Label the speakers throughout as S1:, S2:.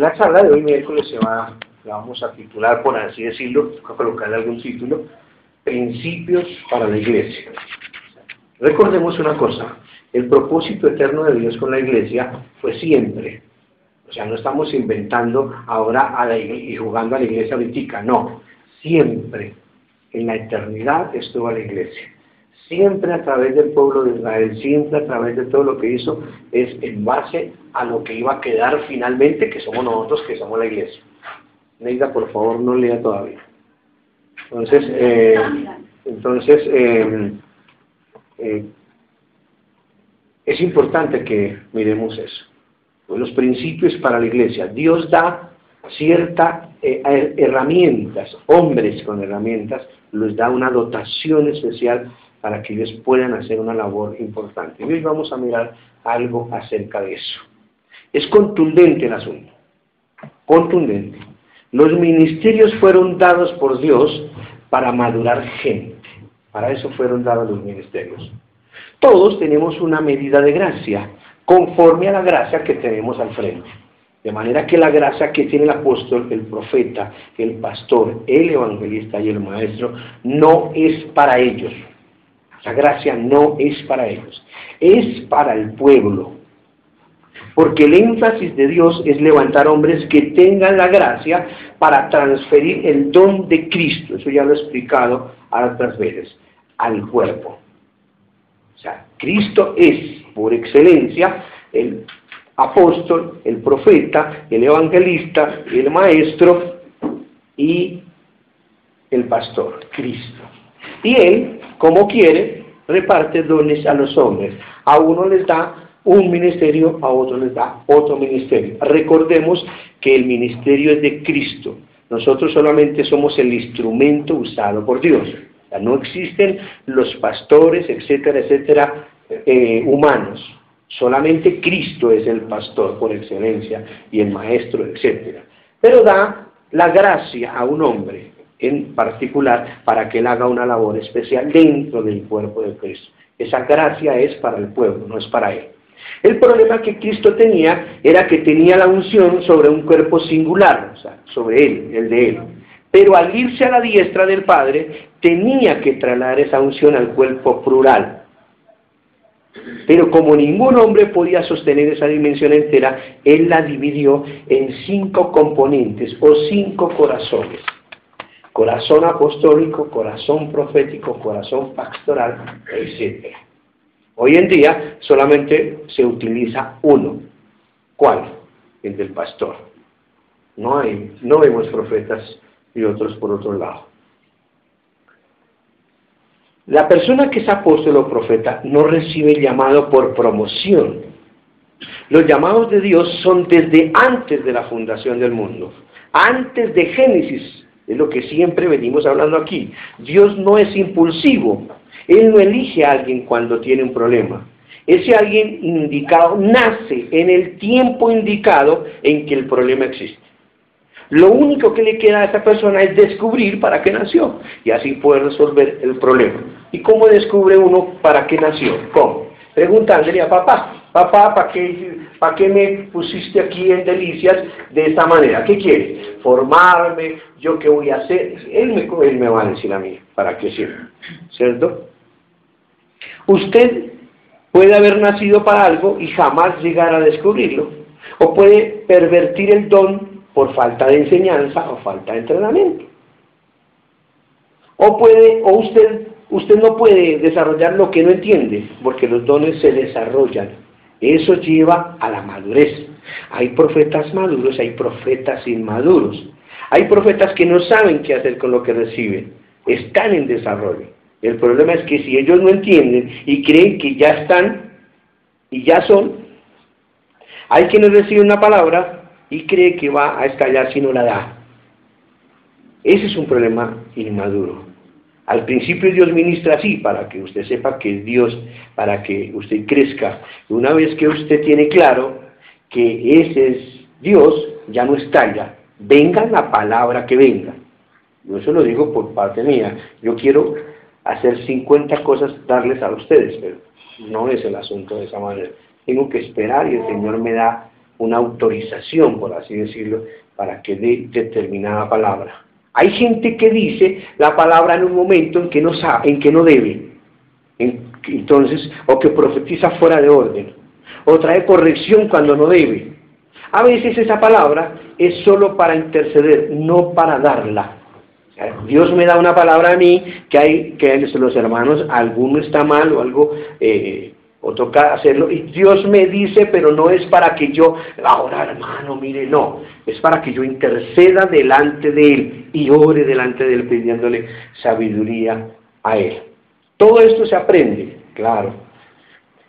S1: La charla de hoy miércoles la vamos a titular, por así decirlo, a colocarle algún título, Principios para la Iglesia. Recordemos una cosa, el propósito eterno de Dios con la Iglesia fue siempre. O sea, no estamos inventando ahora y jugando a la Iglesia ahorita, no. Siempre, en la eternidad estuvo la Iglesia. Siempre a través del pueblo de Israel, siempre a través de todo lo que hizo, es en base a lo que iba a quedar finalmente, que somos nosotros, que somos la Iglesia. Neida, por favor, no lea todavía. Entonces, es importante que miremos eso. Los principios para la Iglesia. Dios da ciertas herramientas, hombres con herramientas, les da una dotación especial para que ellos puedan hacer una labor importante. Y hoy vamos a mirar algo acerca de eso. Es contundente el asunto, contundente. Los ministerios fueron dados por Dios para madurar gente. Para eso fueron dados los ministerios. Todos tenemos una medida de gracia, conforme a la gracia que tenemos al frente. De manera que la gracia que tiene el apóstol, el profeta, el pastor, el evangelista y el maestro, no es para ellos. La gracia no es para ellos, es para el pueblo. Porque el énfasis de Dios es levantar hombres que tengan la gracia para transferir el don de Cristo. Eso ya lo he explicado otras veces, al cuerpo. O sea, Cristo es, por excelencia, el apóstol, el profeta, el evangelista, el maestro y el pastor, Cristo. Y Él, como quiere, reparte dones a los hombres. A uno les da un ministerio, a otro les da otro ministerio. Recordemos que el ministerio es de Cristo. Nosotros solamente somos el instrumento usado por Dios. O sea, no existen los pastores, etcétera, etcétera, humanos. Solamente Cristo es el pastor por excelencia y el maestro, etcétera. Pero da la gracia a un hombre en particular para que él haga una labor especial dentro del cuerpo de Cristo. Esa gracia es para el pueblo, no es para él. El problema que Cristo tenía era que tenía la unción sobre un cuerpo singular, o sea, sobre él, el de él. Pero al irse a la diestra del Padre, tenía que trasladar esa unción al cuerpo plural. Pero como ningún hombre podía sostener esa dimensión entera, él la dividió en 5 componentes o 5 corazones. Corazón apostólico, corazón profético, corazón pastoral, etc. Hoy en día solamente se utiliza uno. ¿Cuál? El del pastor. No vemos profetas y otros por otro lado. La persona que es apóstol o profeta no recibe el llamado por promoción. Los llamados de Dios son desde antes de la fundación del mundo, antes de Génesis. Es lo que siempre venimos hablando aquí. Dios no es impulsivo. Él no elige a alguien cuando tiene un problema. Ese alguien indicado nace en el tiempo indicado en que el problema existe. Lo único que le queda a esa persona es descubrir para qué nació y así poder resolver el problema. ¿Y cómo descubre uno para qué nació? ¿Cómo? Preguntándole a papá. Papá, ¿para qué me pusiste aquí en Delicias de esta manera? ¿Qué quieres? ¿Formarme? ¿Yo qué voy a hacer? Él me va a decir a mí para qué sirve, ¿cierto? Usted puede haber nacido para algo y jamás llegar a descubrirlo. O puede pervertir el don por falta de enseñanza o falta de entrenamiento. O usted no puede desarrollar lo que no entiende, porque los dones se desarrollan. Eso lleva a la madurez. Hay profetas maduros, hay profetas inmaduros. Hay profetas que no saben qué hacer con lo que reciben. Están en desarrollo. El problema es que si ellos no entienden y creen que ya están y ya son, hay quienes reciben una palabra y cree que va a estallar si no la da. Ese es un problema inmaduro. Al principio Dios ministra así, para que usted sepa que es Dios, para que usted crezca. Una vez que usted tiene claro que ese es Dios, ya no estalla. Venga la palabra que venga. Yo eso lo digo por parte mía. Yo quiero hacer 50 cosas, darles a ustedes, pero no es el asunto de esa manera. Tengo que esperar y el Señor me da una autorización, por así decirlo, para que dé determinada palabra. Hay gente que dice la palabra en un momento en que no sabe, en que no debe, entonces, o que profetiza fuera de orden, o trae corrección cuando no debe. A veces esa palabra es solo para interceder, no para darla. Dios me da una palabra a mí que los hermanos, alguno está mal o algo, o toca hacerlo, y Dios me dice, pero no es para que yo, ahora hermano, mire, no, es para que yo interceda delante de Él y ore delante de Él pidiéndole sabiduría a Él. Todo esto se aprende, claro.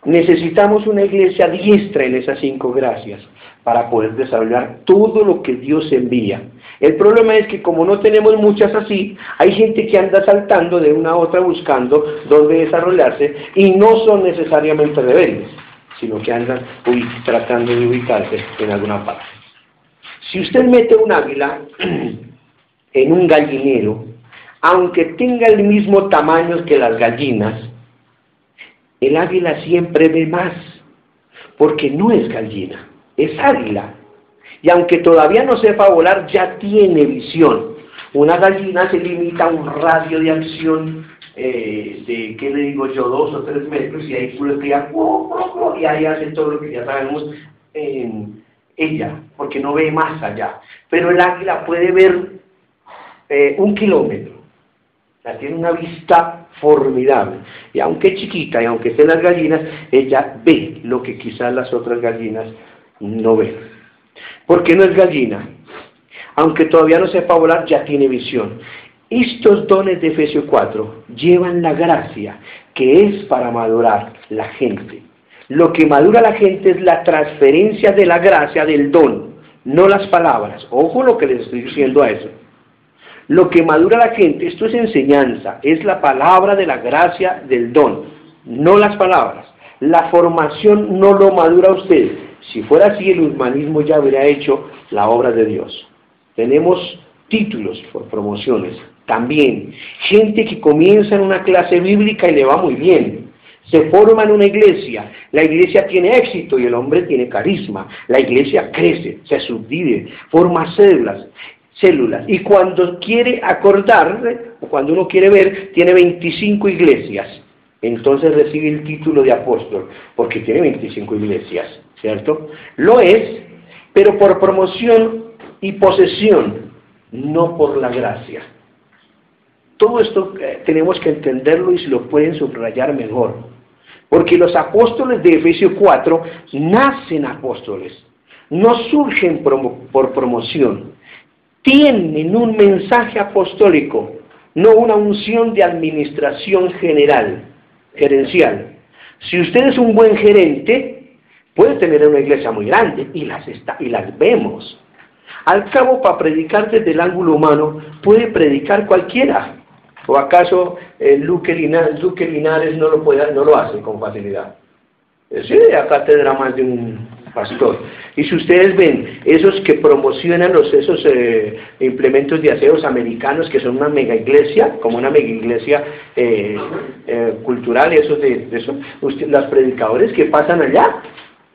S1: Necesitamos una iglesia diestra en esas 5 gracias para poder desarrollar todo lo que Dios envía. El problema es que como no tenemos muchas así, hay gente que anda saltando de una a otra buscando dónde desarrollarse y no son necesariamente rebeldes, sino que andan tratando de ubicarse en alguna parte. Si usted mete un águila en un gallinero, aunque tenga el mismo tamaño que las gallinas, el águila siempre ve más, porque no es gallina, es águila. Y aunque todavía no sepa volar, ya tiene visión. Una gallina se limita a un radio de acción de, ¿qué le digo yo?, 2 o 3 metros, y ahí cría, y ahí hace todo lo que ya sabemos ella, porque no ve más allá. Pero el águila puede ver 1 kilómetro. O sea, tiene una vista formidable. Y aunque es chiquita y aunque estén las gallinas, ella ve lo que quizás las otras gallinas no ven. ¿Por qué no es gallina? Aunque todavía no sepa volar, ya tiene visión. Estos dones de Efesios 4 llevan la gracia, que es para madurar la gente. Lo que madura la gente es la transferencia de la gracia del don, no las palabras. Ojo lo que les estoy diciendo a eso. Lo que madura la gente, esto es enseñanza, es la palabra de la gracia del don, no las palabras. La formación no lo madura usted. Si fuera así, el humanismo ya habría hecho la obra de Dios. Tenemos títulos por promociones, también. Gente que comienza en una clase bíblica y le va muy bien. Se forma en una iglesia, la iglesia tiene éxito y el hombre tiene carisma. La iglesia crece, se subdivide, forma células, y cuando quiere acordarse, o cuando uno quiere ver, tiene 25 iglesias. Entonces recibe el título de apóstol, porque tiene 25 iglesias, ¿cierto? Lo es, pero por promoción y posesión, no por la gracia. Todo esto tenemos que entenderlo y se lo pueden subrayar mejor. Porque los apóstoles de Efesios 4 nacen apóstoles, no surgen por promoción. Tienen un mensaje apostólico, no una unción de administración gerencial. Si usted es un buen gerente, puede tener una iglesia muy grande, y las vemos. Al cabo, para predicar desde el ángulo humano, puede predicar cualquiera. ¿O acaso Luque Linares no lo hace con facilidad? Sí, acá tendrá más de un pastor. Y si ustedes ven, esos que promocionan esos implementos de aseos americanos, que son una mega iglesia, como una mega iglesia cultural, los predicadores que pasan allá,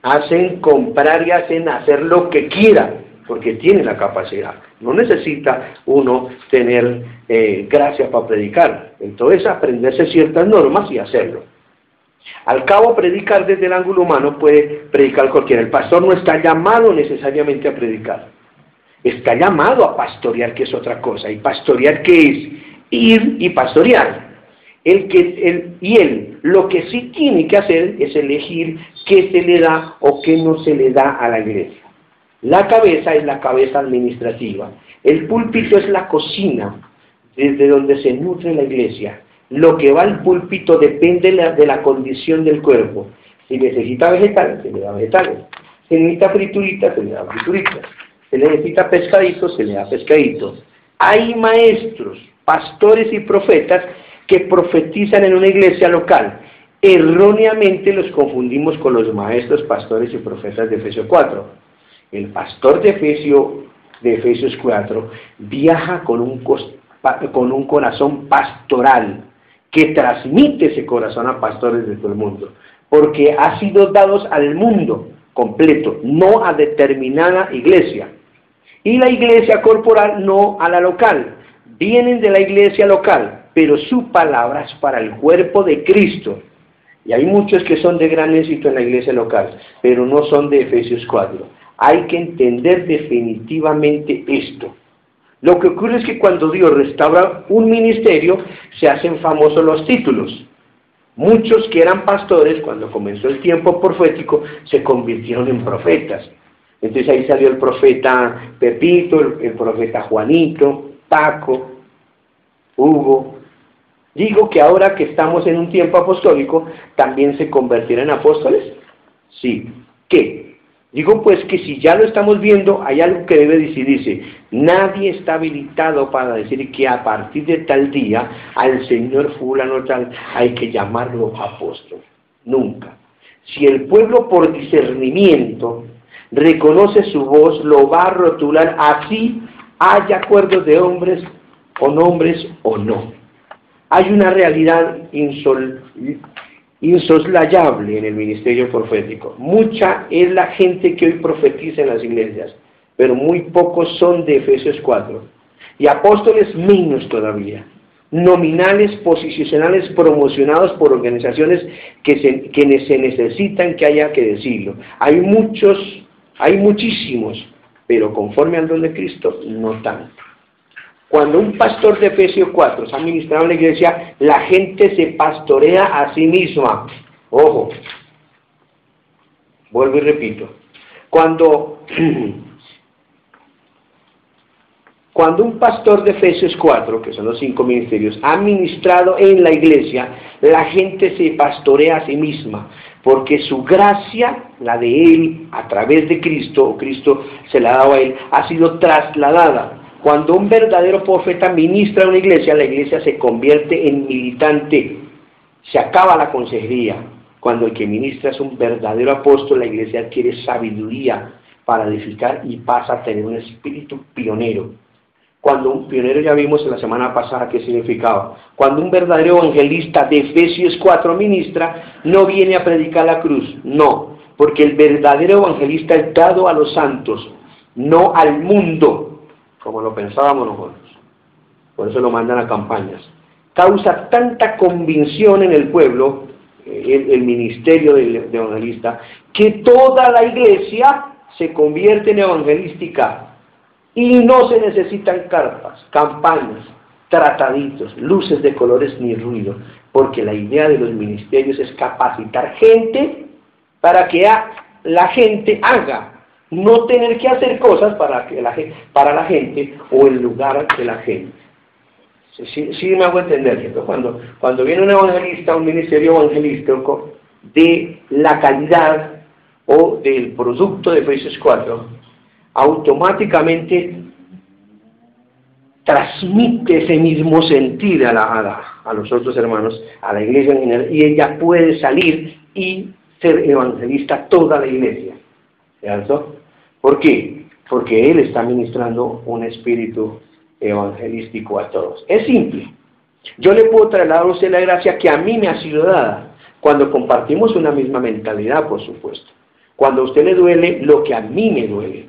S1: hacen comprar y hacen hacer lo que quieran, porque tienen la capacidad. No necesita uno tener gracia para predicar. Entonces, aprenderse ciertas normas y hacerlo. Al cabo, predicar desde el ángulo humano puede predicar cualquiera. El pastor no está llamado necesariamente a predicar. Está llamado a pastorear, que es otra cosa. Y pastorear, ¿qué es? Ir y pastorear. Lo que sí tiene que hacer es elegir qué se le da o qué no se le da a la iglesia. La cabeza es la cabeza administrativa. El púlpito es la cocina desde donde se nutre la iglesia. Lo que va al púlpito depende de la condición del cuerpo. Si necesita vegetales, se le da vegetales. Si necesita frituritas, se le da frituritas. Si necesita pescaditos, se le da pescaditos. Hay maestros, pastores y profetas que profetizan en una iglesia local. Erróneamente los confundimos con los maestros, pastores y profetas de Efesios 4. El pastor de Efesios 4 viaja con un corazón pastoral, que transmite ese corazón a pastores de todo el mundo, porque ha sido dados al mundo completo, no a determinada iglesia. Y la iglesia corporal no a la local. Vienen de la iglesia local, pero su palabra es para el cuerpo de Cristo. Y hay muchos que son de gran éxito en la iglesia local, pero no son de Efesios 4. Hay que entender definitivamente esto. Lo que ocurre es que cuando Dios restaura un ministerio, se hacen famosos los títulos. Muchos que eran pastores, cuando comenzó el tiempo profético, se convirtieron en profetas. Entonces ahí salió el profeta Pepito, el profeta Juanito, Paco, Hugo. Digo que ahora que estamos en un tiempo apostólico, ¿también se convertirán en apóstoles? Sí. ¿Qué? Digo pues que si ya lo estamos viendo, hay algo que debe decidirse. Nadie está habilitado para decir que a partir de tal día al señor fulano tal hay que llamarlo apóstol. Nunca. Si el pueblo por discernimiento reconoce su voz, lo va a rotular así haya acuerdos de hombres o nombres o no. Hay una realidad insoslayable en el ministerio profético. Mucha es la gente que hoy profetiza en las iglesias, pero muy pocos son de Efesios 4. Y apóstoles menos todavía. Nominales, posicionales, promocionados por organizaciones que se necesitan que haya que decirlo. Hay muchísimos, pero conforme al don de Cristo, no tanto. Cuando un pastor de Efesios 4 se ha ministrado en la iglesia, la gente se pastorea a sí misma. Ojo, vuelvo y repito. Cuando un pastor de Efesios 4, que son los 5 ministerios, ha ministrado en la iglesia, la gente se pastorea a sí misma, porque su gracia, la de él, a través de Cristo, o Cristo se la ha dado a él, ha sido trasladada. Cuando un verdadero profeta ministra una iglesia, la iglesia se convierte en militante. Se acaba la consejería. Cuando el que ministra es un verdadero apóstol, la iglesia adquiere sabiduría para edificar y pasa a tener un espíritu pionero. Cuando un pionero, ya vimos en la semana pasada qué significaba. Cuando un verdadero evangelista de Efesios 4 ministra, no viene a predicar la cruz, no, porque el verdadero evangelista es dado a los santos, no al mundo, como lo pensábamos nosotros. Por eso lo mandan a campañas. Causa tanta convicción en el pueblo, el ministerio de evangelista, que toda la iglesia se convierte en evangelística y no se necesitan carpas, campañas, trataditos, luces de colores ni ruido, porque la idea de los ministerios es capacitar gente para que la gente haga, no tener que hacer cosas para la gente o en lugar de la gente. Sí me hago entender, ¿cierto? Cuando viene un evangelista, un ministerio evangelístico de la calidad o del producto de Efesios 4, automáticamente transmite ese mismo sentir a los otros hermanos, a la iglesia en general, y ella puede salir y ser evangelista toda la iglesia, ¿cierto? ¿Por qué? Porque él está ministrando un espíritu evangelístico a todos. Es simple. Yo le puedo trasladar a usted la gracia que a mí me ha sido dada, cuando compartimos una misma mentalidad, por supuesto. Cuando a usted le duele lo que a mí me duele.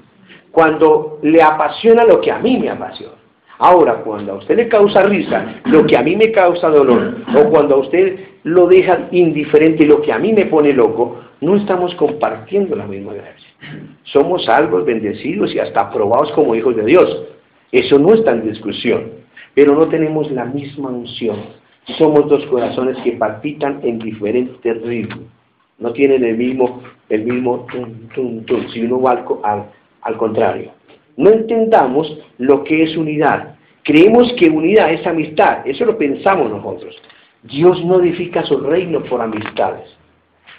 S1: Cuando le apasiona lo que a mí me apasiona. Ahora, cuando a usted le causa risa lo que a mí me causa dolor, o cuando a usted lo deja indiferente lo que a mí me pone loco, no estamos compartiendo la misma gracia. Somos salvos, bendecidos y hasta aprobados como hijos de Dios. Eso no está en discusión, pero no tenemos la misma unción. Somos dos corazones que palpitan en diferentes ritmos. No tienen el mismo tum, tum, tum, si uno va al contrario. No entendamos lo que es unidad. Creemos que unidad es amistad. Eso lo pensamos nosotros. Dios no edifica su reino por amistades.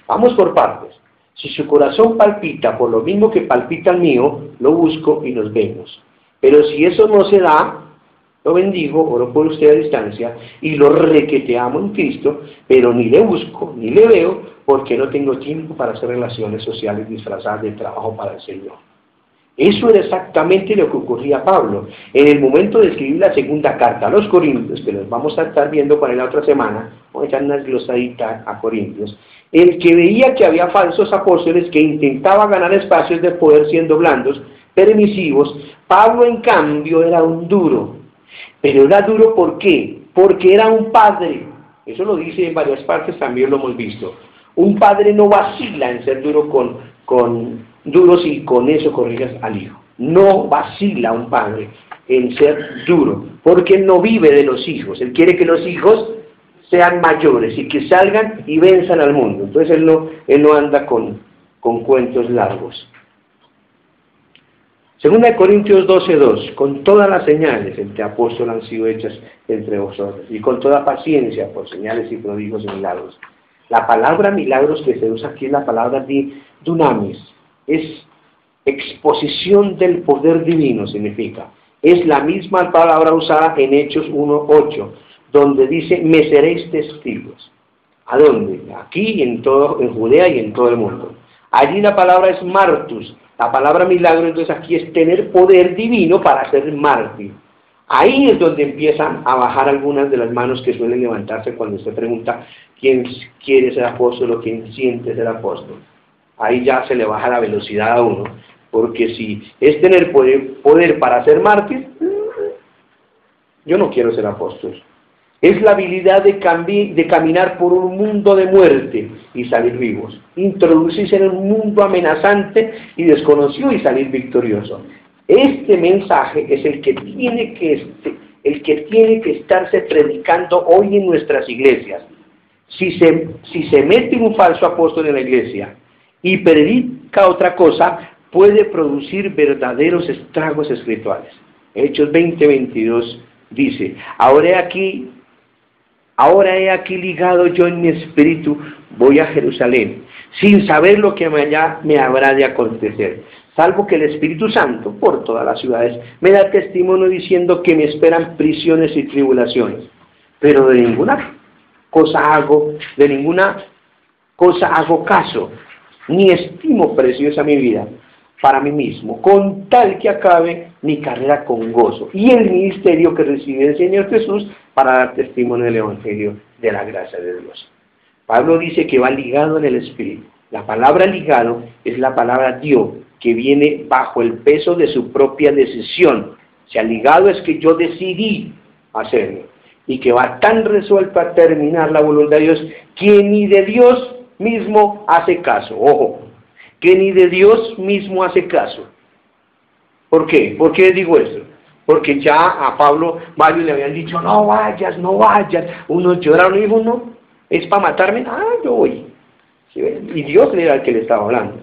S1: Vamos por partes. Si su corazón palpita por lo mismo que palpita el mío, lo busco y nos vemos. Pero si eso no se da, lo bendigo, oro por usted a distancia, y lo requeteamos en Cristo, pero ni le busco, ni le veo, porque no tengo tiempo para hacer relaciones sociales disfrazadas de trabajo para el Señor. Eso era exactamente lo que ocurría a Pablo. En el momento de escribir la segunda carta a los Corintios, que los vamos a estar viendo para la otra semana, Vamos a echar una glosadita a Corintios. El que veía que había falsos apóstoles que intentaban ganar espacios de poder siendo blandos, permisivos, Pablo en cambio era un duro. Pero era duro ¿por qué? Porque era un padre. Eso lo dice en varias partes, también lo hemos visto. Un padre no vacila en ser duro con duros y con eso corriges al hijo. No vacila un padre en ser duro, porque él no vive de los hijos. Él quiere que los hijos sean mayores y que salgan y venzan al mundo. Entonces él no anda con cuentos largos. Segunda de Corintios 12:2, con todas las señales entre apóstoles han sido hechas entre vosotros, y con toda paciencia por señales y prodigios y milagros. La palabra milagros que se usa aquí es la palabra dunamis, es exposición del poder divino, significa. Es la misma palabra usada en Hechos 1:8, donde dice, me seréis testigos. ¿A dónde? Aquí, en Judea y en todo el mundo. Allí la palabra es martus, la palabra milagro, entonces aquí es tener poder divino para ser mártir. Ahí es donde empiezan a bajar algunas de las manos que suelen levantarse cuando usted pregunta quién quiere ser apóstol o quién siente ser apóstol. Ahí ya se le baja la velocidad a uno, porque si es tener poder para ser mártir, yo no quiero ser apóstol. Es la habilidad de caminar por un mundo de muerte y salir vivos. Introducirse en un mundo amenazante y desconocido y salir victorioso. Este mensaje es el que tiene que estarse predicando hoy en nuestras iglesias. Si se mete un falso apóstol en la iglesia y predica otra cosa, puede producir verdaderos estragos espirituales. Hechos 20:22 dice, ahora he aquí ligado yo en mi espíritu, voy a Jerusalén, sin saber lo que allá me habrá de acontecer, salvo que el Espíritu Santo, por todas las ciudades, me da testimonio diciendo que me esperan prisiones y tribulaciones. Pero de ninguna cosa hago caso, ni estimo preciosa mi vida para mí mismo, con tal que acabe mi carrera con gozo y el ministerio que recibe el Señor Jesús para dar testimonio del Evangelio de la gracia de Dios. Pablo dice que va ligado en el Espíritu. La palabra ligado es la palabra Dio, que viene bajo el peso de su propia decisión. O sea, ligado es que yo decidí hacerlo y que va tan resuelto a terminar la voluntad de Dios que ni de Dios mismo hace caso. Ojo, que ni de Dios mismo hace caso. ¿Por qué? ¿Por qué digo esto? Porque ya a Pablo varios le habían dicho, no vayas. Unos lloraron y dijo, no, es para matarme, yo voy. ¿Sí ven? Y Dios era el que le estaba hablando.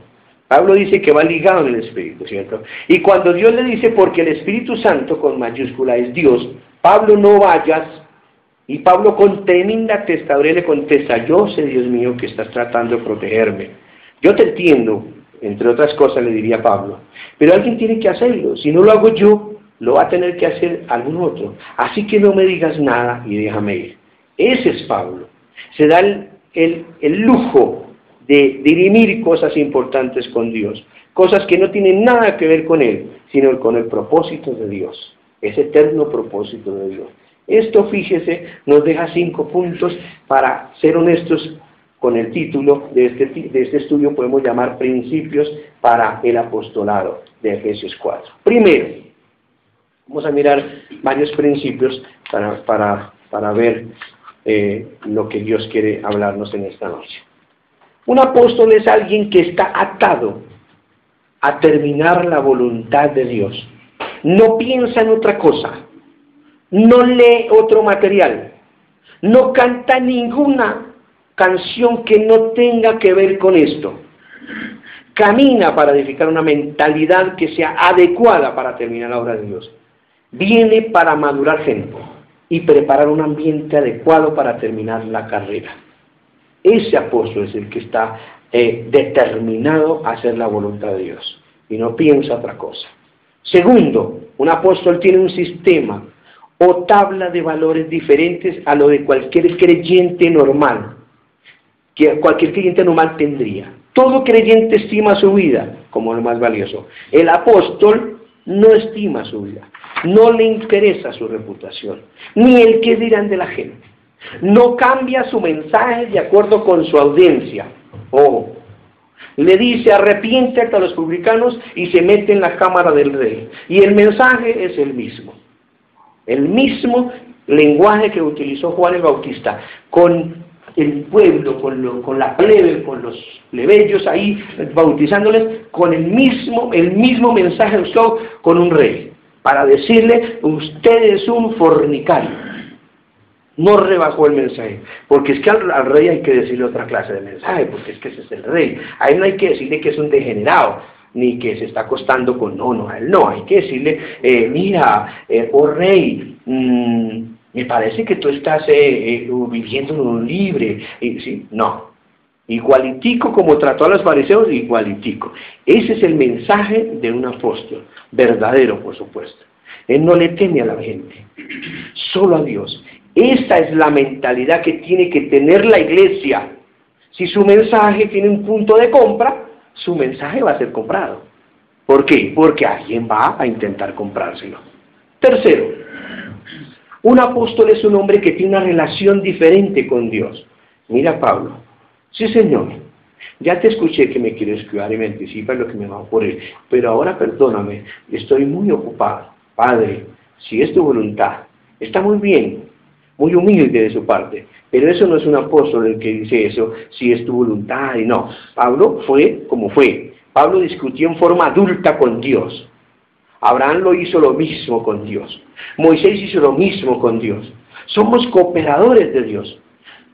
S1: Pablo dice que va ligado en el Espíritu, ¿cierto? Y cuando Dios le dice, porque el Espíritu Santo con mayúscula es Dios, Pablo no vayas, y Pablo con tremenda testadura le contesta, yo sé, Dios mío, que estás tratando de protegerme. Yo te entiendo, entre otras cosas le diría Pablo, pero alguien tiene que hacerlo. Si no lo hago yo, lo va a tener que hacer algún otro. Así que no me digas nada y déjame ir. Ese es Pablo. Se da el lujo de dirimir cosas importantes con Dios, cosas que no tienen nada que ver con él, sino con el propósito de Dios, ese eterno propósito de Dios. Esto, fíjese, nos deja 5 puntos para ser honestos. Con el título de este estudio podemos llamar Principios para el Apostolado de Efesios 4. Primero, vamos a mirar varios principios para ver lo que Dios quiere hablarnos en esta noche. Un apóstol es alguien que está atado a terminar la voluntad de Dios. No piensa en otra cosa, no lee otro material, no canta ninguna canción que no tenga que ver con esto. Camina para edificar una mentalidad que sea adecuada para terminar la obra de Dios. Viene para madurar gente y preparar un ambiente adecuado para terminar la carrera. Ese apóstol es el que está determinado a hacer la voluntad de Dios y no piensa otra cosa. Segundo, un apóstol tiene un sistema o tabla de valores diferentes a lo de cualquier creyente normal, que cualquier creyente normal tendría. Todo creyente estima su vida como lo más valioso. El apóstol no estima su vida, no le interesa su reputación, ni el qué dirán de la gente. No cambia su mensaje de acuerdo con su audiencia. Ojo. Le dice, arrepiéntete a los publicanos y se mete en la cámara del rey. Y el mensaje es el mismo. El mismo lenguaje que utilizó Juan el Bautista, con el pueblo, con la plebe, con los plebeyos ahí bautizándoles, con el mismo mensaje usó con un rey, para decirle, usted es un fornicario. No rebajó el mensaje, porque es que al rey hay que decirle otra clase de mensaje, porque es que ese es el rey. A él no hay que decirle que es un degenerado, ni que se está acostando con a él no, hay que decirle, mira, oh rey, me parece que tú estás viviendo en un libre, ¿sí? No, igualitico como trató a los fariseos, igualitico. Ese es el mensaje de un apóstol, verdadero por supuesto. Él no le teme a la gente, solo a Dios. Esta es la mentalidad que tiene que tener la iglesia. Si su mensaje tiene un punto de compra, su mensaje va a ser comprado. ¿Por qué? Porque alguien va a intentar comprárselo. Tercero, un apóstol es un hombre que tiene una relación diferente con Dios. Mira Pablo, sí Señor, ya te escuché que me quieres cuidar y me anticipas lo que me va a ocurrir, pero ahora perdóname, estoy muy ocupado. Padre, si es tu voluntad, está muy bien. Muy humilde de su parte, pero eso no es un apóstol el que dice eso, si es tu voluntad y no. Pablo fue como fue. Pablo discutió en forma adulta con Dios. Abraham lo hizo lo mismo con Dios. Moisés hizo lo mismo con Dios. Somos cooperadores de Dios.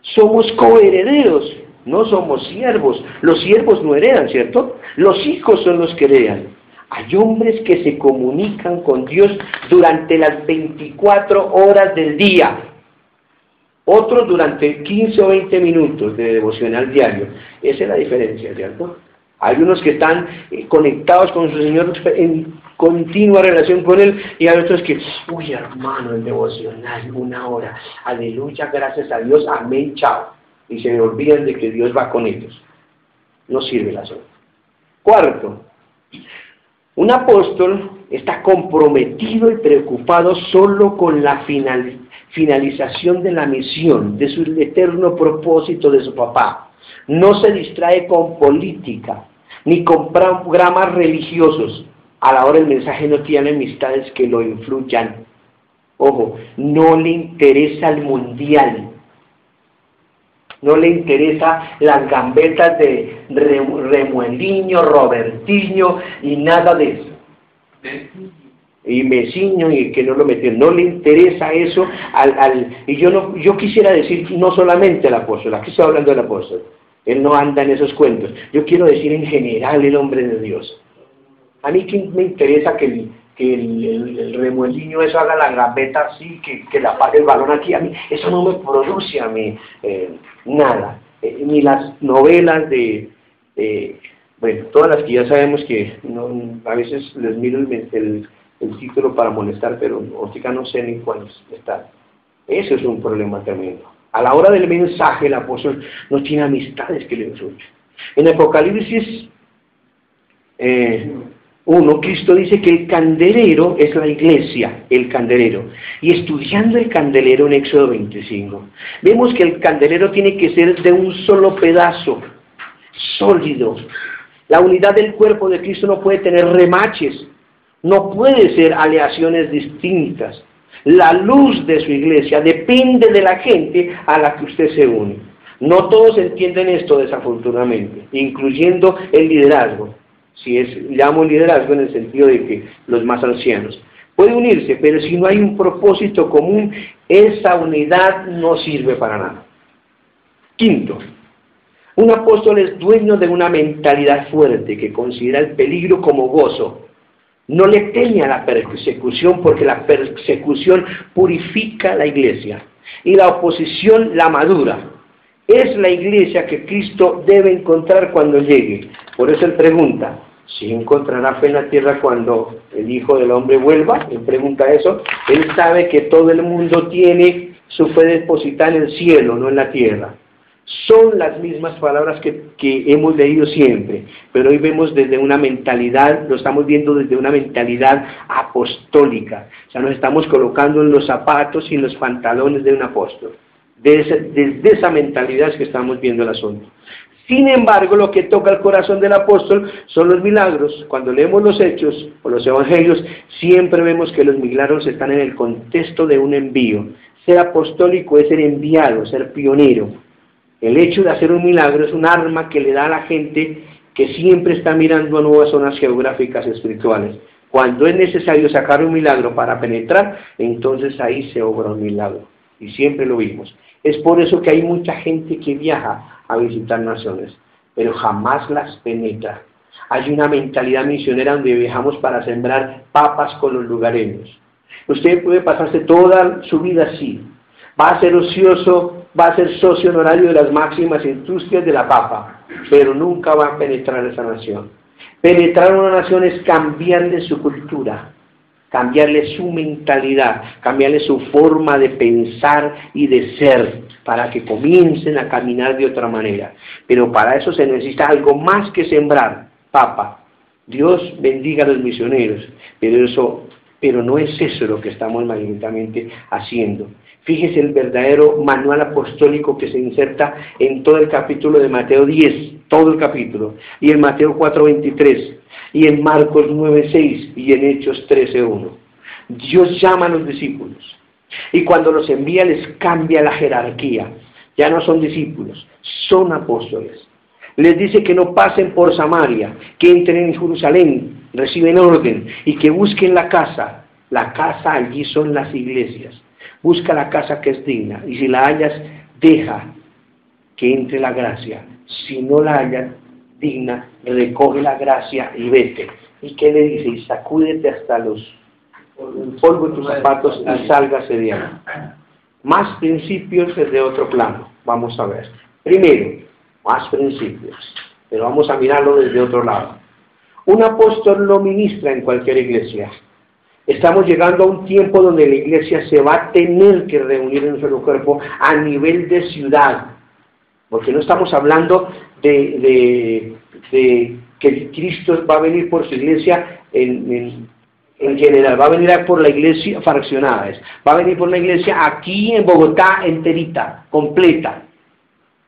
S1: Somos coherederos, no somos siervos. Los siervos no heredan, ¿cierto? Los hijos son los que heredan. Hay hombres que se comunican con Dios durante las 24 horas del día. Otros durante 15 o 20 minutos de devocional diario. Esa es la diferencia, ¿cierto? Hay unos que están conectados con su Señor en continua relación con Él, y hay otros que, uy hermano, el devocional, 1 hora, aleluya, gracias a Dios, amén, chao. Y se olvidan de que Dios va con ellos. No sirve la sola. Cuarto, un apóstol está comprometido y preocupado solo con la finalización de la misión, de su eterno propósito de su papá. No se distrae con política, ni con programas religiosos. A la hora del mensaje no tiene amistades que lo influyan. Ojo, no le interesa el mundial. No le interesa las gambetas de Remueliño, Robertiño y nada de eso. Y Mesiño y que no lo metió. No le interesa eso y yo quisiera decir no solamente al apóstol, aquí estoy hablando del apóstol. Él no anda en esos cuentos. Yo quiero decir en general el hombre de Dios. A mí que me interesa que el Remueliño eso haga la gambeta así, que la pague el balón aquí, a mí eso no me produce a mí nada, ni las novelas bueno, todas las que ya sabemos que a veces les miro el título para molestar, pero ahorita no sé ni cuáles están. Eso es un problema tremendo. A la hora del mensaje el apóstol no tiene amistades que le influyan. En Apocalipsis 1, Cristo dice que el candelero es la iglesia, el candelero. Y estudiando el candelero en Éxodo 25, vemos que el candelero tiene que ser de un solo pedazo, sólido. La unidad del cuerpo de Cristo no puede tener remaches, no puede ser aleaciones distintas. La luz de su iglesia depende de la gente a la que usted se une. No todos entienden esto desafortunadamente, incluyendo el liderazgo. Llamo liderazgo en el sentido de que los más ancianos. Puede unirse, pero si no hay un propósito común, esa unidad no sirve para nada. Quinto, un apóstol es dueño de una mentalidad fuerte que considera el peligro como gozo. No le teme a la persecución porque la persecución purifica la iglesia y la oposición la madura. Es la iglesia que Cristo debe encontrar cuando llegue. Por eso él pregunta, ¿si encontrará fe en la tierra cuando el Hijo del Hombre vuelva? Él pregunta eso. Él sabe que todo el mundo tiene su fe depositada en el cielo, no en la tierra. Son las mismas palabras que hemos leído siempre, pero hoy vemos desde una mentalidad, lo estamos viendo desde una mentalidad apostólica. O sea, nos estamos colocando en los zapatos y en los pantalones de un apóstol. Desde esa mentalidad es que estamos viendo el asunto. Sin embargo, lo que toca el corazón del apóstol son los milagros. Cuando leemos los Hechos o los Evangelios, siempre vemos que los milagros están en el contexto de un envío. Ser apostólico es ser enviado, ser pionero. El hecho de hacer un milagro es un arma que le da a la gente que siempre está mirando a nuevas zonas geográficas espirituales. Cuando es necesario sacar un milagro para penetrar, entonces ahí se obra un milagro. Y siempre lo vimos. Es por eso que hay mucha gente que viaja a visitar naciones, pero jamás las penetra. Hay una mentalidad misionera donde viajamos para sembrar papas con los lugareños. Usted puede pasarse toda su vida así. Va a ser ocioso, va a ser socio honorario de las máximas industrias de la papa, pero nunca va a penetrar esa nación. Penetrar una nación es cambiarle su cultura, cambiarle su mentalidad, cambiarle su forma de pensar y de ser, para que comiencen a caminar de otra manera. Pero para eso se necesita algo más que sembrar papa. Dios bendiga a los misioneros, pero no es eso lo que estamos mayoritariamente haciendo. Fíjese el verdadero manual apostólico que se inserta en todo el capítulo de Mateo 10, todo el capítulo, y en Mateo 4:23, y en Marcos 9:6, y en Hechos 13:1. Dios llama a los discípulos, y cuando los envía les cambia la jerarquía. Ya no son discípulos, son apóstoles. Les dice que no pasen por Samaria, que entren en Jerusalén, reciben orden, y que busquen la casa. La casa allí son las iglesias. Busca la casa que es digna, y si la hallas, deja que entre la gracia. Si no la hallas digna, recoge la gracia y vete. ¿Y qué le dice? Y sacúdete hasta el polvo de tus zapatos y sálgase de ahí. Más principios desde otro plano. Vamos a ver. Primero, más principios, pero vamos a mirarlo desde otro lado. Un apóstol lo ministra en cualquier iglesia. Estamos llegando a un tiempo donde la iglesia se va a tener que reunir en un solo cuerpo a nivel de ciudad, porque no estamos hablando de que Cristo va a venir por su iglesia en general, va a venir por la iglesia fraccionadas, va a venir por la iglesia aquí en Bogotá enterita, completa.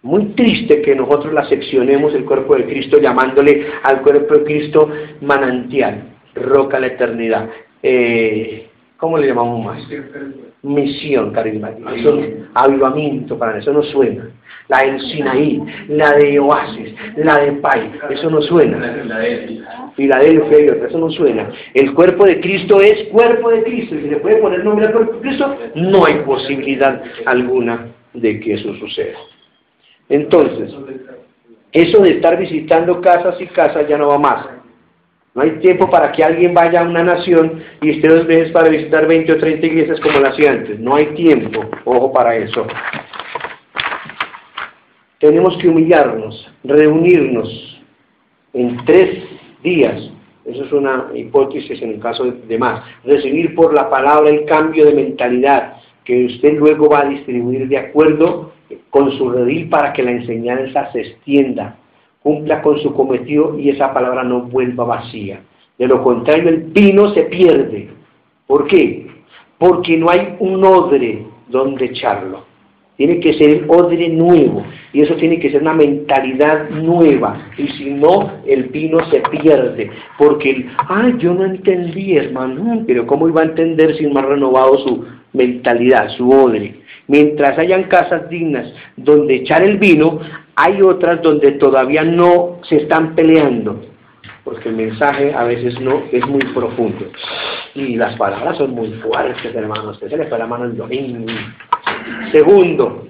S1: Muy triste que nosotros la seccionemos el cuerpo de Cristo llamándole al cuerpo de Cristo manantial, roca a la eternidad. ¿Cómo le llamamos más? Misión carismática. Eso, avivamiento, para eso no suena. La del Sinaí, la de Oasis, la de Pai, eso no suena. Filadelfia y otra, eso no suena. El cuerpo de Cristo es cuerpo de Cristo, y si le puede poner nombre al cuerpo de Cristo, no hay posibilidad alguna de que eso suceda. Entonces, eso de estar visitando casas y casas ya no va más. No hay tiempo para que alguien vaya a una nación y esté 2 meses para visitar 20 o 30 iglesias como lo hacía antes. No hay tiempo, ojo para eso. Tenemos que humillarnos, reunirnos en 3 días. Eso es una hipótesis en el caso de más. Recibir por la palabra el cambio de mentalidad que usted luego va a distribuir de acuerdo con su redil para que la enseñanza se extienda, cumpla con su cometido y esa palabra no vuelva vacía. De lo contrario, el vino se pierde. ¿Por qué? Porque no hay un odre donde echarlo. Tiene que ser el odre nuevo, y eso tiene que ser una mentalidad nueva, y si no, el vino se pierde, porque yo no entendí, hermano, pero ¿cómo iba a entender si no ha renovado su mentalidad, su odre? Mientras hayan casas dignas donde echar el vino, hay otras donde todavía no se están peleando, porque el mensaje a veces no es muy profundo, y las palabras son muy fuertes, hermano. Usted se le fue la mano el domingo. Segundo,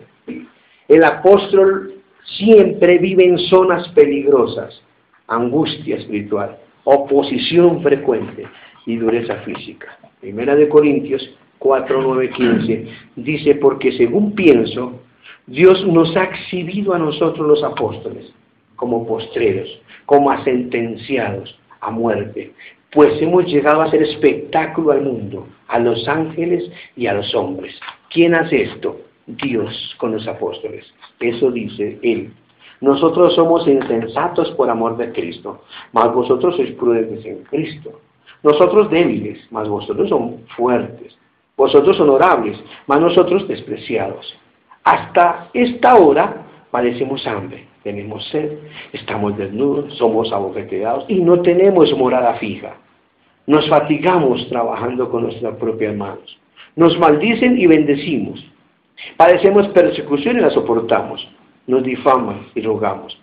S1: el apóstol siempre vive en zonas peligrosas, angustia espiritual, oposición frecuente y dureza física. Primera de Corintios 4, 9, 15 dice: porque según pienso, Dios nos ha exhibido a nosotros los apóstoles como postreros, como a sentenciados a muerte, pues hemos llegado a hacer espectáculo al mundo, a los ángeles y a los hombres. ¿Quién hace esto? Dios con los apóstoles. Eso dice Él. Nosotros somos insensatos por amor de Cristo, mas vosotros sois prudentes en Cristo. Nosotros débiles, mas vosotros son fuertes. Vosotros honorables, mas nosotros despreciados. Hasta esta hora padecemos hambre, tenemos sed, estamos desnudos, somos abofeteados y no tenemos morada fija. Nos fatigamos trabajando con nuestras propias manos. Nos maldicen y bendecimos. Padecemos persecución y la soportamos. Nos difaman y rogamos.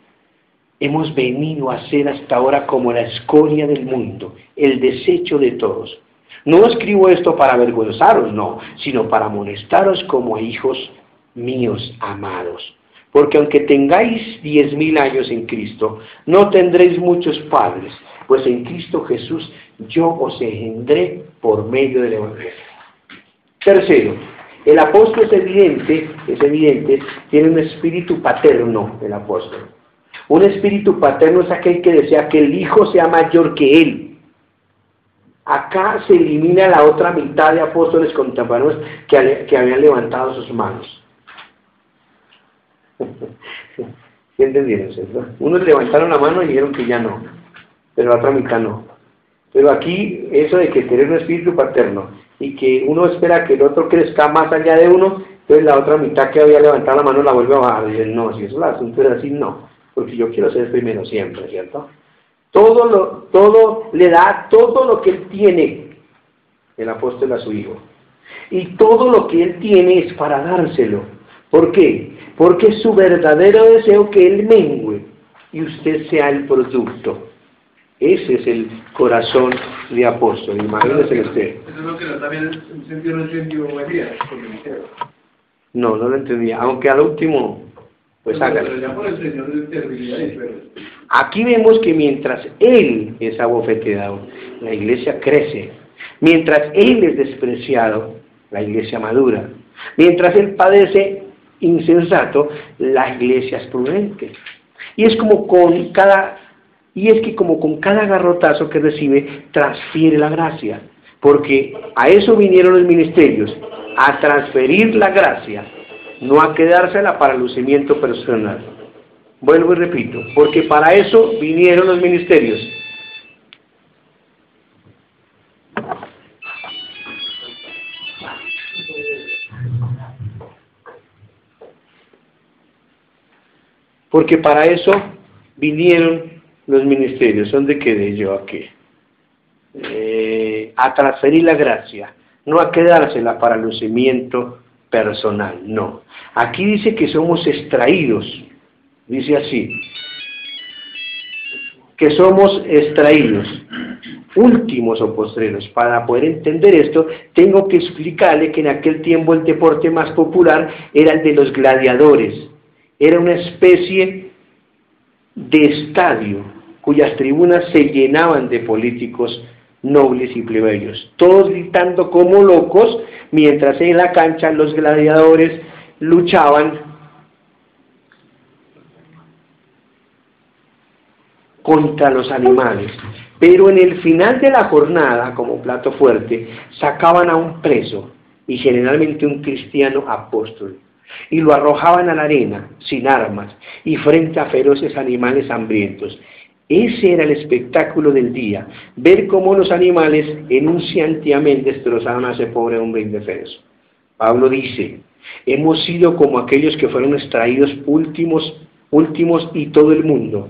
S1: Hemos venido a ser hasta ahora como la escoria del mundo, el desecho de todos. No escribo esto para avergonzaros, no, sino para amonestaros como a hijos míos amados. Porque aunque tengáis 10.000 años en Cristo, no tendréis muchos padres, pues en Cristo Jesús yo os engendré por medio del Evangelio. Tercero, el apóstol es evidente, tiene un espíritu paterno, el apóstol. Un espíritu paterno es aquel que desea que el hijo sea mayor que él. Acá se elimina la otra mitad de apóstoles contemporáneos que habían levantado sus manos. ¿Sí entendieron eso? Unos levantaron la mano y dijeron que ya no, pero la otra mitad no. Pero aquí, eso de que tener un espíritu paterno y que uno espera que el otro crezca más allá de uno, entonces la otra mitad que había levantado la mano la vuelve a bajar. Y dicen, no, si eso es el asunto es así, no, porque yo quiero ser primero siempre, ¿cierto? Todo le da todo lo que él tiene, el apóstol a su hijo. Y todo lo que él tiene es para dárselo. ¿Por qué? Porque es su verdadero deseo que él mengüe y usted sea el producto. Ese es el corazón de apóstol, imagínese usted.
S2: Eso es lo que también en sentido no entendió María.
S1: No lo entendía, aunque al último, pues hágalo. Aquí vemos que mientras él es abofeteado, la iglesia crece. Mientras él es despreciado, la iglesia madura. Mientras él padece insensato, la iglesia es prudente. Y es como con cada garrotazo que recibe, transfiere la gracia. Porque a eso vinieron los ministerios, a transferir la gracia, no a quedársela para lucimiento personal. Vuelvo y repito, porque para eso vinieron los ministerios. Porque para eso vinieron los ministerios. ¿Dónde quedé yo aquí? A transferir la gracia, no a quedársela para lucimiento personal, no. Aquí dice que somos extraídos, dice así, que somos extraídos, últimos o postreros. Para poder entender esto, tengo que explicarle que en aquel tiempo el deporte más popular era el de los gladiadores. Era una especie de estadio cuyas tribunas se llenaban de políticos nobles y plebeyos, todos gritando como locos, mientras en la cancha los gladiadores luchaban contra los animales. Pero en el final de la jornada, como plato fuerte, sacaban a un preso, y generalmente un cristiano apóstol, y lo arrojaban a la arena, sin armas, y frente a feroces animales hambrientos. Ese era el espectáculo del día, ver cómo los animales en un santiamén destrozaban a ese pobre hombre indefenso. Pablo dice, hemos sido como aquellos que fueron extraídos últimos y todo el mundo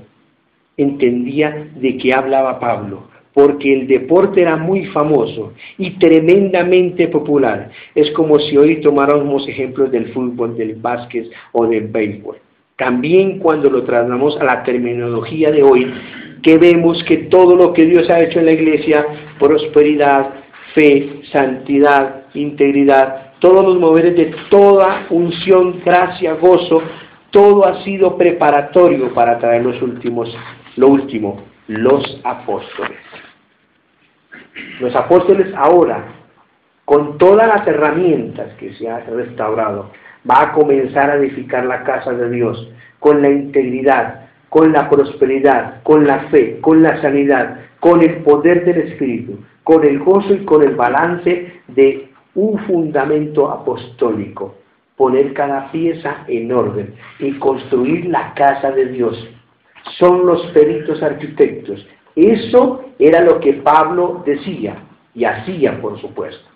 S1: entendía de qué hablaba Pablo, porque el deporte era muy famoso y tremendamente popular. Es como si hoy tomáramos ejemplos del fútbol, del básquet o del béisbol. También cuando lo trasladamos a la terminología de hoy, que vemos que todo lo que Dios ha hecho en la iglesia, prosperidad, fe, santidad, integridad, todos los moveres de toda unción, gracia, gozo, todo ha sido preparatorio para traer lo último, los apóstoles. Los apóstoles ahora, con todas las herramientas que se ha restaurado, va a comenzar a edificar la casa de Dios, con la integridad, con la prosperidad, con la fe, con la sanidad, con el poder del Espíritu, con el gozo y con el balance de un fundamento apostólico. Poner cada pieza en orden y construir la casa de Dios. Son los peritos arquitectos. Eso era lo que Pablo decía y hacía, por supuesto.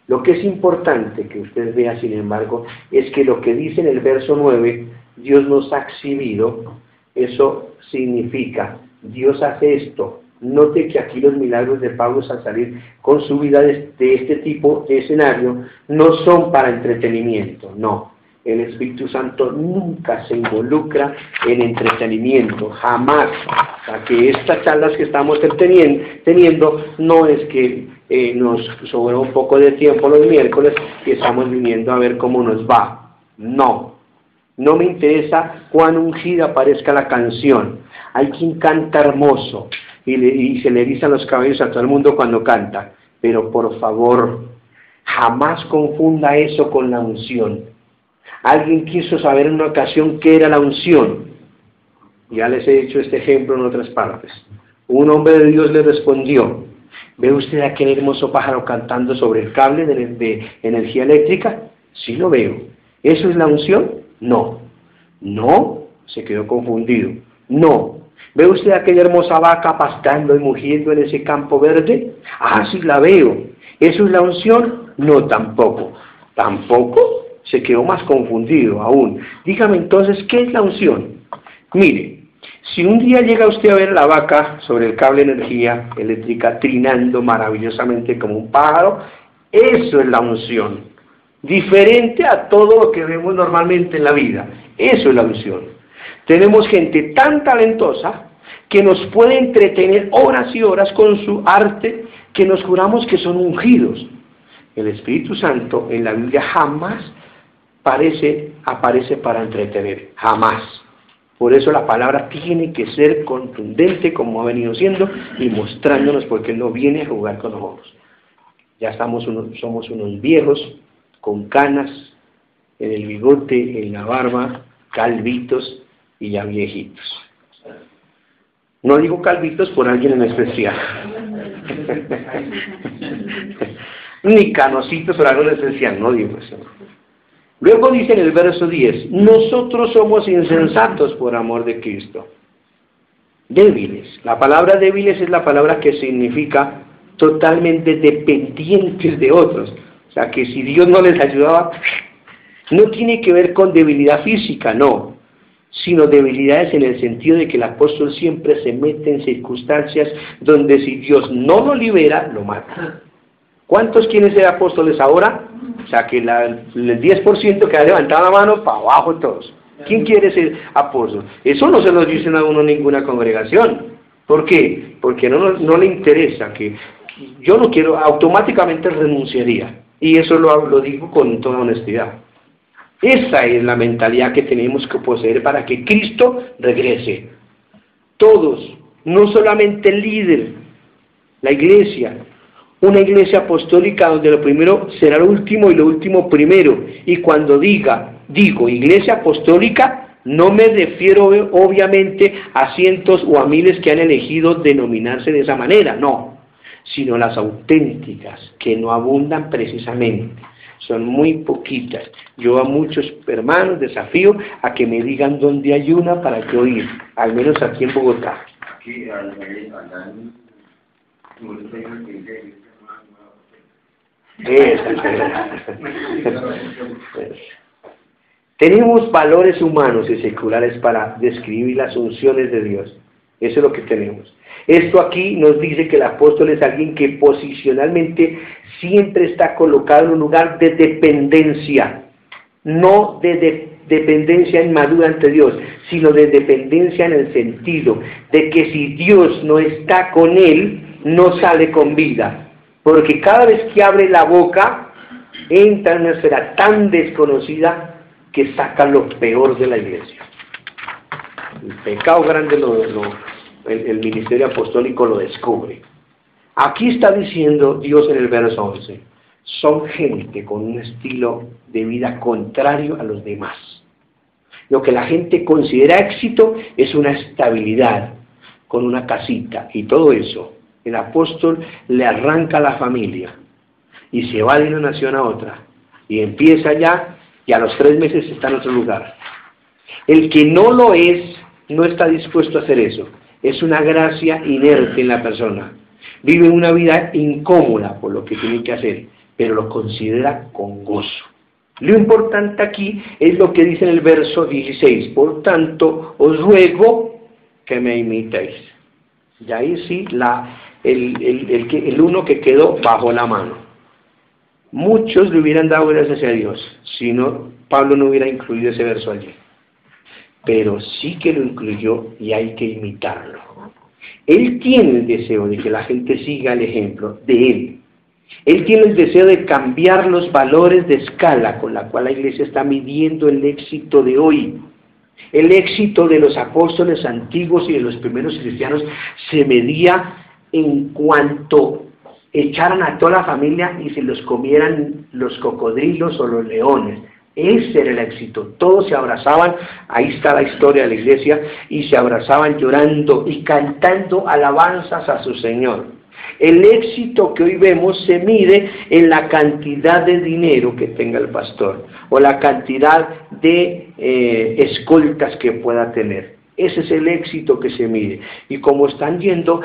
S1: Lo que es importante que usted vea, sin embargo, es que lo que dice en el verso 9, Dios nos ha exhibido, eso significa, Dios hace esto. Note que aquí los milagros de Pablo al salir con su vida de este tipo de escenario no son para entretenimiento, no. El Espíritu Santo nunca se involucra en entretenimiento, jamás. O sea, que estas charlas que estamos teniendo no es que nos sobró un poco de tiempo los miércoles y estamos viniendo a ver cómo nos va. No, no me interesa cuán ungida parezca la canción. Hay quien canta hermoso y se le erizan los cabellos a todo el mundo cuando canta, pero por favor, jamás confunda eso con la unción. Alguien quiso saber en una ocasión qué era la unción. Ya les he dicho este ejemplo en otras partes. Un hombre de Dios le respondió: ¿ve usted aquel hermoso pájaro cantando sobre el cable de energía eléctrica? Sí lo veo. ¿Eso es la unción? No. No, se quedó confundido. No. ¿Ve usted aquella hermosa vaca pastando y mugiendo en ese campo verde? Ah, sí la veo. ¿Eso es la unción? No, tampoco. ¿Tampoco? Se quedó más confundido aún. Dígame entonces, ¿qué es la unción? Mire, si un día llega usted a ver a la vaca sobre el cable de energía eléctrica trinando maravillosamente como un pájaro, eso es la unción. Diferente a todo lo que vemos normalmente en la vida. Eso es la unción. Tenemos gente tan talentosa que nos puede entretener horas y horas con su arte que nos juramos que son ungidos. El Espíritu Santo en la Biblia jamás aparece para entretener, jamás. Por eso la palabra tiene que ser contundente como ha venido siendo y mostrándonos, porque Él no viene a jugar con nosotros. Ya somos unos viejos con canas en el bigote, en la barba, calvitos y ya viejitos. No digo calvitos por alguien en especial, ni canositos por algo en especial, no digo eso. Luego dice en el verso 10, nosotros somos insensatos por amor de Cristo. Débiles. La palabra débiles es la palabra que significa totalmente dependientes de otros. O sea, que si Dios no les ayudaba, no tiene que ver con debilidad física, no, sino debilidades en el sentido de que el apóstol siempre se mete en circunstancias donde si Dios no lo libera, lo mata. ¿Cuántos quieren ser apóstoles ahora? O sea, que el 10% que ha levantado la mano, para abajo todos. ¿Quién quiere ser apóstol? Eso no se lo dicen a uno en ninguna congregación. ¿Por qué? Porque no le interesa, que yo no quiero, automáticamente renunciaría. Y eso lo digo con toda honestidad. Esa es la mentalidad que tenemos que poseer para que Cristo regrese. Todos, no solamente el líder, la iglesia, una iglesia apostólica donde lo primero será lo último y lo último primero. Y cuando digo iglesia apostólica, no me refiero obviamente a cientos o a miles que han elegido denominarse de esa manera, no, sino las auténticas, que no abundan precisamente. Son muy poquitas. Yo a muchos hermanos desafío a que me digan dónde hay una para que oír, al menos aquí en Bogotá.
S2: Aquí,
S1: Tenemos valores humanos y seculares para describir las unciones de Dios. Eso es lo que tenemos. Esto aquí nos dice que el apóstol es alguien que posicionalmente siempre está colocado en un lugar de dependencia, no de dependencia inmadura ante Dios, sino de dependencia en el sentido de que si Dios no está con él, no sale con vida. Porque cada vez que abre la boca, entra en una esfera tan desconocida que saca lo peor de la iglesia. El pecado grande el ministerio apostólico lo descubre. Aquí está diciendo Dios en el verso 11, son gente con un estilo de vida contrario a los demás. Lo que la gente considera éxito es una estabilidad, con una casita y todo eso. El apóstol le arranca la familia y se va de una nación a otra y empieza allá y a los 3 meses está en otro lugar. El que no lo es, no está dispuesto a hacer eso. Es una gracia inerte en la persona. Vive una vida incómoda por lo que tiene que hacer, pero lo considera con gozo. Lo importante aquí es lo que dice en el verso 16, por tanto os ruego que me imitéis. Y ahí sí, el uno que quedó bajo la mano. Muchos le hubieran dado gracias a Dios, si no, Pablo no hubiera incluido ese verso allí. Pero sí que lo incluyó y hay que imitarlo. Él tiene el deseo de que la gente siga el ejemplo de él. Él tiene el deseo de cambiar los valores de escala con la cual la iglesia está midiendo el éxito de hoy. El éxito de los apóstoles antiguos y de los primeros cristianos se medía en cuanto echaran a toda la familia y se los comieran los cocodrilos o los leones. Ese era el éxito. Todos se abrazaban, ahí está la historia de la iglesia, y se abrazaban llorando y cantando alabanzas a su Señor. El éxito que hoy vemos se mide en la cantidad de dinero que tenga el pastor o la cantidad de escoltas que pueda tener. Ese es el éxito que se mide. Y como están yendo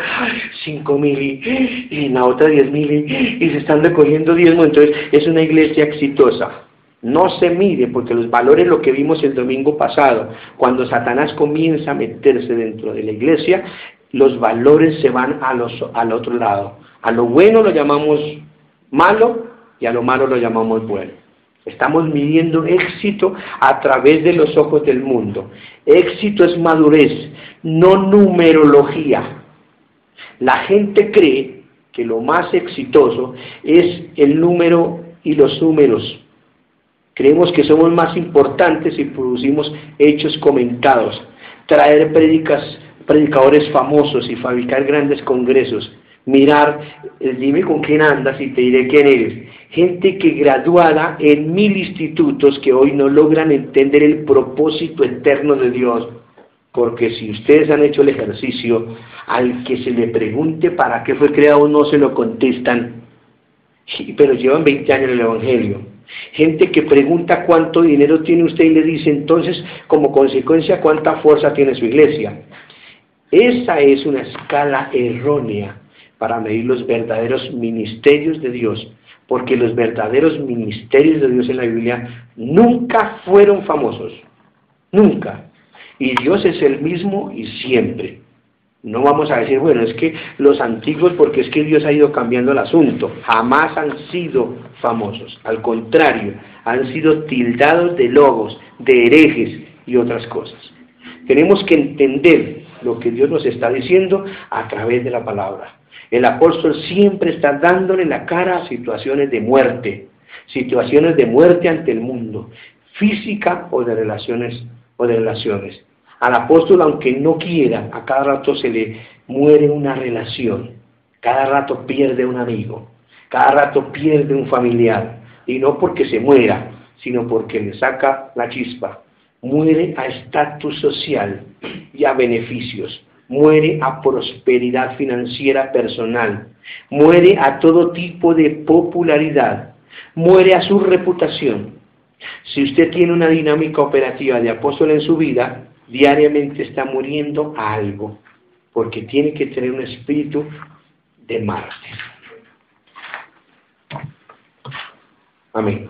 S1: 5,000 y en la otra 10,000 y se están recogiendo diezmos, entonces es una iglesia exitosa. No se mide, porque los valores, lo que vimos el domingo pasado, cuando Satanás comienza a meterse dentro de la iglesia, los valores se van al otro lado. A lo bueno lo llamamos malo y a lo malo lo llamamos bueno. Estamos midiendo éxito a través de los ojos del mundo. Éxito es madurez, no numerología. La gente cree que lo más exitoso es el número y los números. Creemos que somos más importantes si producimos hechos comentados, traer predicadores famosos y fabricar grandes congresos. Mirar, dime con quién andas y te diré quién eres. Gente que graduada en 1000 institutos que hoy no logran entender el propósito eterno de Dios. Porque si ustedes han hecho el ejercicio, al que se le pregunte para qué fue creado no se lo contestan, pero llevan 20 años en el Evangelio. Gente que pregunta cuánto dinero tiene usted y le dice entonces, como consecuencia, cuánta fuerza tiene su iglesia. Esa es una escala errónea para medir los verdaderos ministerios de Dios, porque los verdaderos ministerios de Dios en la Biblia nunca fueron famosos, nunca. Y Dios es el mismo y siempre. No vamos a decir, bueno, es que los antiguos, porque es que Dios ha ido cambiando el asunto. Jamás han sido famosos. Al contrario, han sido tildados de logos, de herejes y otras cosas. Tenemos que entender lo que Dios nos está diciendo a través de la palabra. El apóstol siempre está dándole la cara a situaciones de muerte ante el mundo, física o de relaciones. Al apóstol, aunque no quiera, a cada rato se le muere una relación, cada rato pierde un amigo, cada rato pierde un familiar, y no porque se muera, sino porque le saca la chispa. Muere a estatus social y a beneficios, muere a prosperidad financiera personal, muere a todo tipo de popularidad, muere a su reputación. Si usted tiene una dinámica operativa de apóstol en su vida, diariamente está muriendo a algo, porque tiene que tener un espíritu de mártir. Amén.